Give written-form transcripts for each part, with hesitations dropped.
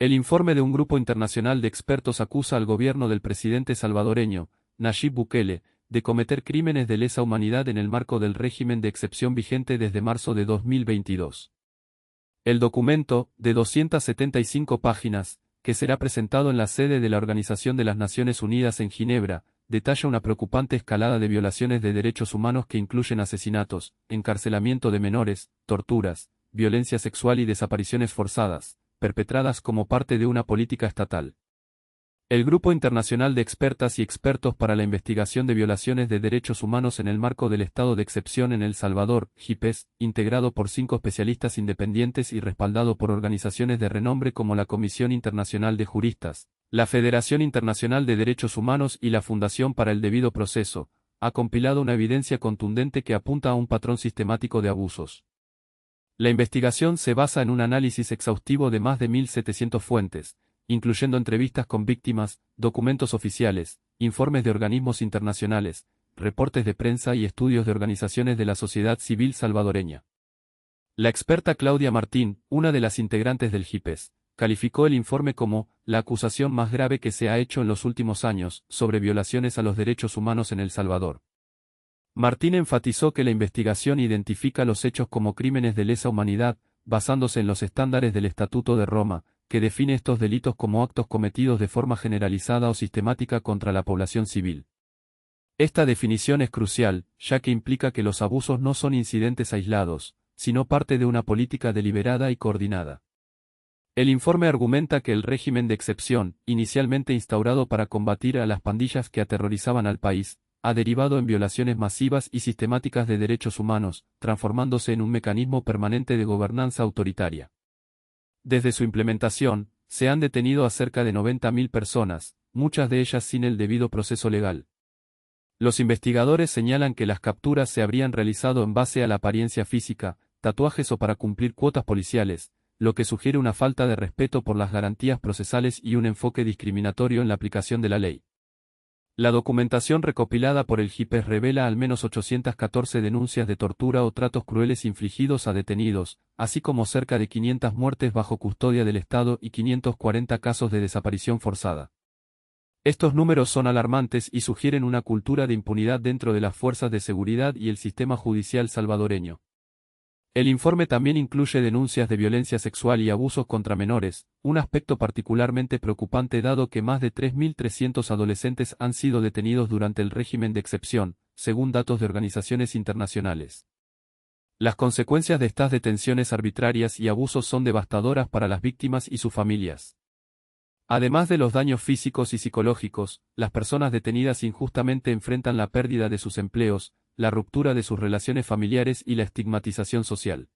El informe de un grupo internacional de expertos acusa al gobierno del presidente salvadoreño, Nayib Bukele, de cometer crímenes de lesa humanidad en el marco del régimen de excepción vigente desde marzo de 2022. El documento, de 275 páginas, que será presentado en la sede de la Organización de las Naciones Unidas en Ginebra, detalla una preocupante escalada de violaciones de derechos humanos que incluyen asesinatos, encarcelamiento de menores, torturas, violencia sexual y desapariciones forzadas, perpetradas como parte de una política estatal. El Grupo Internacional de Expertas y Expertos para la Investigación de Violaciones de Derechos Humanos en el marco del Estado de Excepción en El Salvador, GIPES, integrado por 5 especialistas independientes y respaldado por organizaciones de renombre como la Comisión Internacional de Juristas, la Federación Internacional de Derechos Humanos y la Fundación para el Debido Proceso, ha compilado una evidencia contundente que apunta a un patrón sistemático de abusos. La investigación se basa en un análisis exhaustivo de más de 1.700 fuentes, incluyendo entrevistas con víctimas, documentos oficiales, informes de organismos internacionales, reportes de prensa y estudios de organizaciones de la sociedad civil salvadoreña. La experta Claudia Martín, una de las integrantes del GIPES, calificó el informe como la acusación más grave que se ha hecho en los últimos años sobre violaciones a los derechos humanos en El Salvador. Martín enfatizó que la investigación identifica los hechos como crímenes de lesa humanidad, basándose en los estándares del Estatuto de Roma, que define estos delitos como actos cometidos de forma generalizada o sistemática contra la población civil. Esta definición es crucial, ya que implica que los abusos no son incidentes aislados, sino parte de una política deliberada y coordinada. El informe argumenta que el régimen de excepción, inicialmente instaurado para combatir a las pandillas que aterrorizaban al país, ha derivado en violaciones masivas y sistemáticas de derechos humanos, transformándose en un mecanismo permanente de gobernanza autoritaria. Desde su implementación, se han detenido a cerca de 90.000 personas, muchas de ellas sin el debido proceso legal. Los investigadores señalan que las capturas se habrían realizado en base a la apariencia física, tatuajes o para cumplir cuotas policiales, lo que sugiere una falta de respeto por las garantías procesales y un enfoque discriminatorio en la aplicación de la ley. La documentación recopilada por el GIPES revela al menos 814 denuncias de tortura o tratos crueles infligidos a detenidos, así como cerca de 500 muertes bajo custodia del Estado y 540 casos de desaparición forzada. Estos números son alarmantes y sugieren una cultura de impunidad dentro de las fuerzas de seguridad y el sistema judicial salvadoreño. El informe también incluye denuncias de violencia sexual y abusos contra menores, un aspecto particularmente preocupante dado que más de 3.300 adolescentes han sido detenidos durante el régimen de excepción, según datos de organizaciones internacionales. Las consecuencias de estas detenciones arbitrarias y abusos son devastadoras para las víctimas y sus familias. Además de los daños físicos y psicológicos, las personas detenidas injustamente enfrentan la pérdida de sus empleos, la ruptura de sus relaciones familiares y la estigmatización social.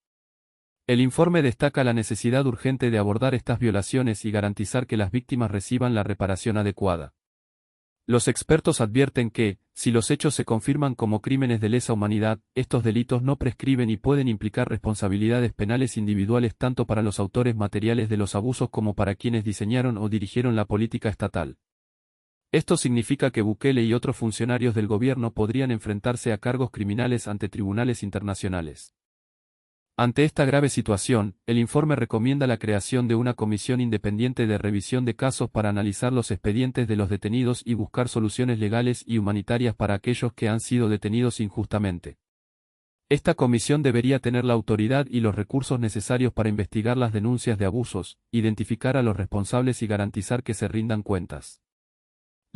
El informe destaca la necesidad urgente de abordar estas violaciones y garantizar que las víctimas reciban la reparación adecuada. Los expertos advierten que, si los hechos se confirman como crímenes de lesa humanidad, estos delitos no prescriben y pueden implicar responsabilidades penales individuales tanto para los autores materiales de los abusos como para quienes diseñaron o dirigieron la política estatal. Esto significa que Bukele y otros funcionarios del gobierno podrían enfrentarse a cargos criminales ante tribunales internacionales. Ante esta grave situación, el informe recomienda la creación de una comisión independiente de revisión de casos para analizar los expedientes de los detenidos y buscar soluciones legales y humanitarias para aquellos que han sido detenidos injustamente. Esta comisión debería tener la autoridad y los recursos necesarios para investigar las denuncias de abusos, identificar a los responsables y garantizar que se rindan cuentas.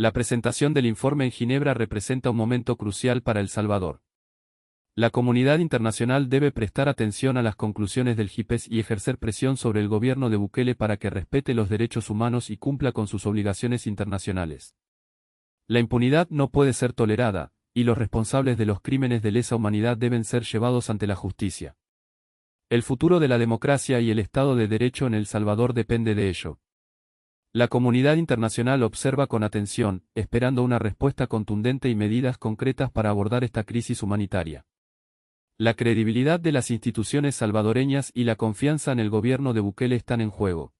La presentación del informe en Ginebra representa un momento crucial para El Salvador. La comunidad internacional debe prestar atención a las conclusiones del GIPES y ejercer presión sobre el gobierno de Bukele para que respete los derechos humanos y cumpla con sus obligaciones internacionales. La impunidad no puede ser tolerada, y los responsables de los crímenes de lesa humanidad deben ser llevados ante la justicia. El futuro de la democracia y el Estado de Derecho en El Salvador depende de ello. La comunidad internacional observa con atención, esperando una respuesta contundente y medidas concretas para abordar esta crisis humanitaria. La credibilidad de las instituciones salvadoreñas y la confianza en el gobierno de Bukele están en juego.